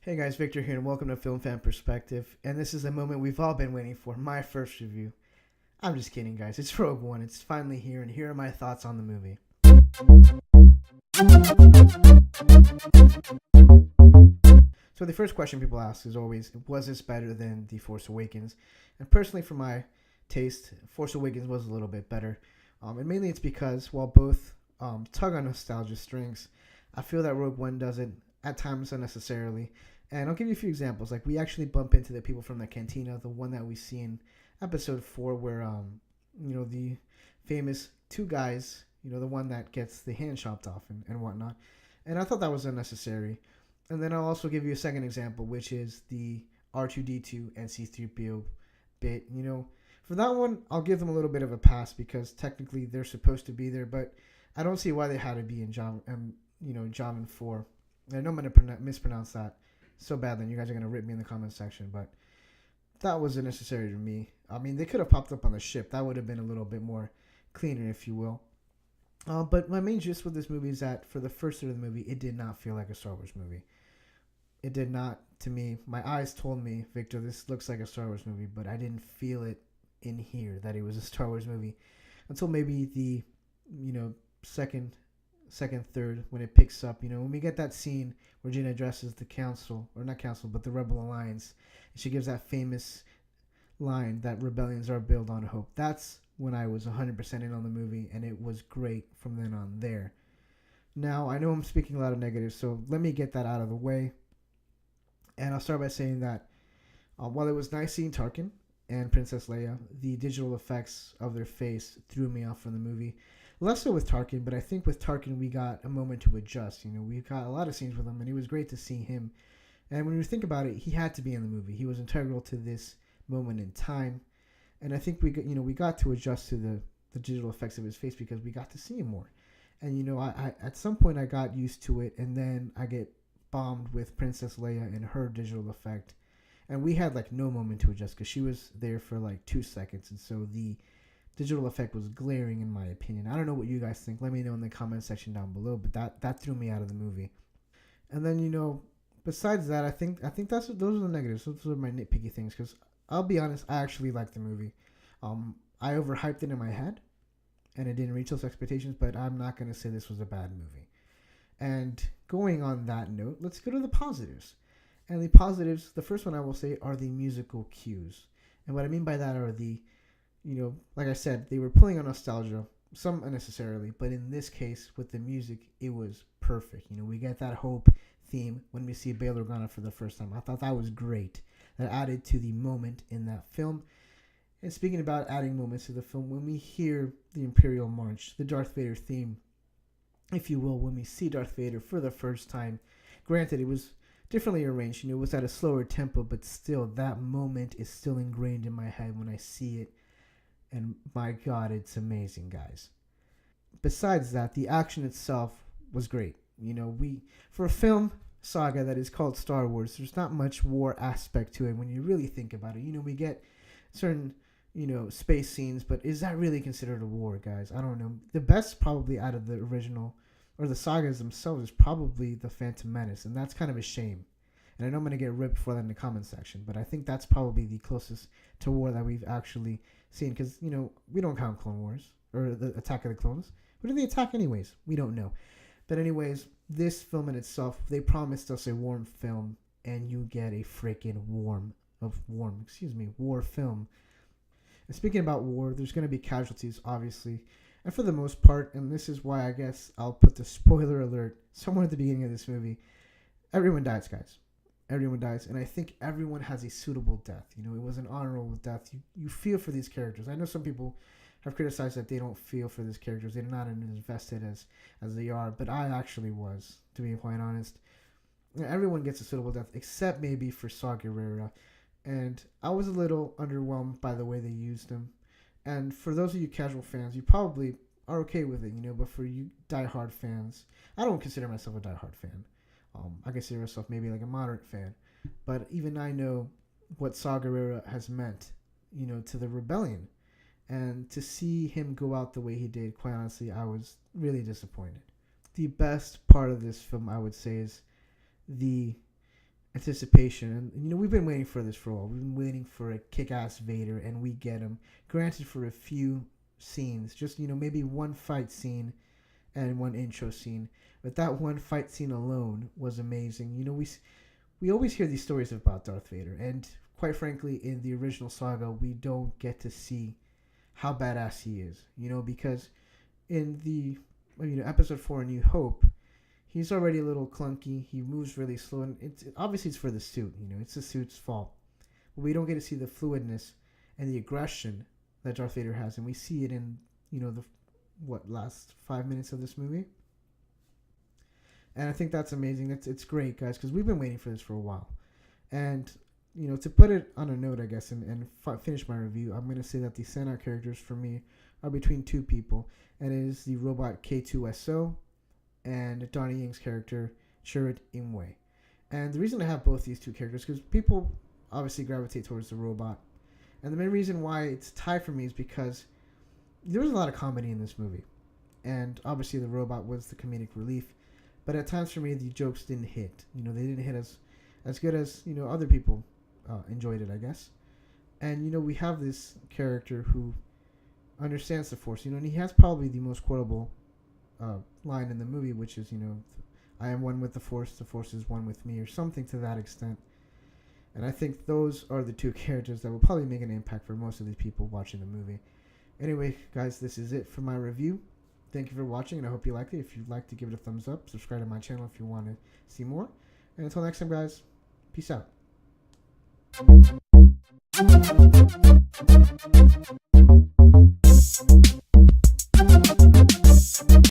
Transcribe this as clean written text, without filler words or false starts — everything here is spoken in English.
Hey guys, Victor here, and welcome to Film Fan Perspective. And this is the moment we've all been waiting for, my first review. I'm just kidding, guys. It's Rogue One. It's finally here, and here are my thoughts on the movie. So the first question people ask is always, was this better than The Force Awakens? And personally, for my taste, Force Awakens was a little bit better. And mainly it's because while both tug on nostalgia strings, I feel that Rogue One doesn't at times unnecessarily. And I'll give you a few examples. Like, we actually bump into the people from the cantina, the one that we see in episode 4, where the famous two guys, the one that gets the hand chopped off and whatnot. And I thought that was unnecessary. And then I'll also give you a second example, which is the R2D2 and C3PO bit. For that one, I'll give them a little bit of a pass because technically they're supposed to be there, but I don't see why they had to be in Javin 4. I know I'm going to mispronounce that so bad, then you guys are going to rip me in the comments section, but that was unnecessary to me. I mean, they could have popped up on the ship. That would have been a little bit more cleaner, if you will. But my main gist with this movie is that for the first third of the movie, it did not feel like a Star Wars movie. It did not to me. My eyes told me, Victor, this looks like a Star Wars movie, but I didn't feel it in here that it was a Star Wars movie until maybe the, second, third, when it picks up. When we get that scene where Gina addresses the council, or not council, but the Rebel Alliance, and she gives that famous line that rebellions are built on hope. That's when I was 100% in on the movie, and it was great from then on there. Now, I know I'm speaking a lot of negatives, so let me get that out of the way. And I'll start by saying that while it was nice seeing Tarkin and Princess Leia, the digital effects of their face threw me off from the movie. Less so with Tarkin, but I think with Tarkin we got a moment to adjust. We got a lot of scenes with him, and it was great to see him. And when you think about it, he had to be in the movie. He was integral to this moment in time, and I think we got to adjust to the digital effects of his face because we got to see him more. And I at some point I got used to it, and then I get bombed with Princess Leia and her digital effect, and we had like no moment to adjust because she was there for like 2 seconds, and so the digital effect was glaring in my opinion. I don't know what you guys think. Let me know in the comment section down below. But that threw me out of the movie. And then besides that, I think those are the negatives. Those are my nitpicky things. Because I'll be honest, I actually liked the movie. I overhyped it in my head, and it didn't reach those expectations. But I'm not gonna say this was a bad movie. And going on that note, let's go to the positives. And the positives, the first one I will say are the musical cues. And what I mean by that are the like I said, they were pulling on nostalgia, some unnecessarily, but in this case, with the music, it was perfect. We get that Hope theme when we see Bail Organa for the first time. I thought that was great. That added to the moment in that film. And speaking about adding moments to the film, when we hear the Imperial March, the Darth Vader theme, if you will, when we see Darth Vader for the first time, granted, it was differently arranged. It was at a slower tempo, but still, that moment is still ingrained in my head when I see it. And my God, it's amazing, guys. Besides that, the action itself was great. For a film saga that is called Star Wars, there's not much war aspect to it when you really think about it. We get certain, space scenes, but is that really considered a war, guys? I don't know. The best probably out of the original, or the sagas themselves, is probably The Phantom Menace, and that's kind of a shame. And I know I'm going to get ripped for that in the comment section, but I think that's probably the closest to war that we've actually seen. Because, we don't count Clone Wars or the Attack of the Clones. What did they attack anyways? We don't know. But anyways, this film in itself, they promised us a warm film, and you get a freaking war film. And speaking about war, there's going to be casualties, obviously. And for the most part, and this is why I guess I'll put the spoiler alert somewhere at the beginning of this movie, everyone dies, guys. Everyone dies, and I think everyone has a suitable death. It was an honorable death. You feel for these characters. I know some people have criticized that they don't feel for these characters. They're not as invested as they are, but I actually was, to be quite honest. Everyone gets a suitable death, except maybe for Saw Gerrera, and I was a little underwhelmed by the way they used him. And for those of you casual fans, you probably are okay with it, but for you diehard fans, I don't consider myself a diehard fan. I consider myself maybe like a moderate fan. But even I know what Saw Gerrera has meant, to the rebellion. And to see him go out the way he did, quite honestly, I was really disappointed. The best part of this film, I would say, is the anticipation. And we've been waiting for this for a while. We've been waiting for a kick-ass Vader, and we get him. Granted, for a few scenes, just maybe one fight scene and one intro scene. But that one fight scene alone was amazing. We always hear these stories about Darth Vader, and quite frankly, in the original saga, we don't get to see how badass he is. Because in the episode 4, A New Hope, he's already a little clunky. He moves really slow, and it's for the suit. It's the suit's fault. But we don't get to see the fluidness and the aggression that Darth Vader has, and we see it in the last 5 minutes of this movie. And I think that's amazing. It's great, guys, because we've been waiting for this for a while. And to put it on a note, I guess, and finish my review, I'm going to say that the standout characters for me are between two people, and it is the robot K2SO and Donnie Ying's character, Chirrut Imwe. And the reason I have both these two characters is because people obviously gravitate towards the robot. And the main reason why it's tied for me is because there was a lot of comedy in this movie. And obviously the robot was the comedic relief. But at times for me, the jokes didn't hit. They didn't hit as good as, other people enjoyed it, I guess. And, we have this character who understands the Force, and he has probably the most quotable line in the movie, which is, I am one with the Force is one with me, or something to that extent. And I think those are the two characters that will probably make an impact for most of these people watching the movie. Anyway, guys, this is it for my review. Thank you for watching, and I hope you liked it. If you'd like to give it a thumbs up, subscribe to my channel if you want to see more. And until next time, guys, peace out.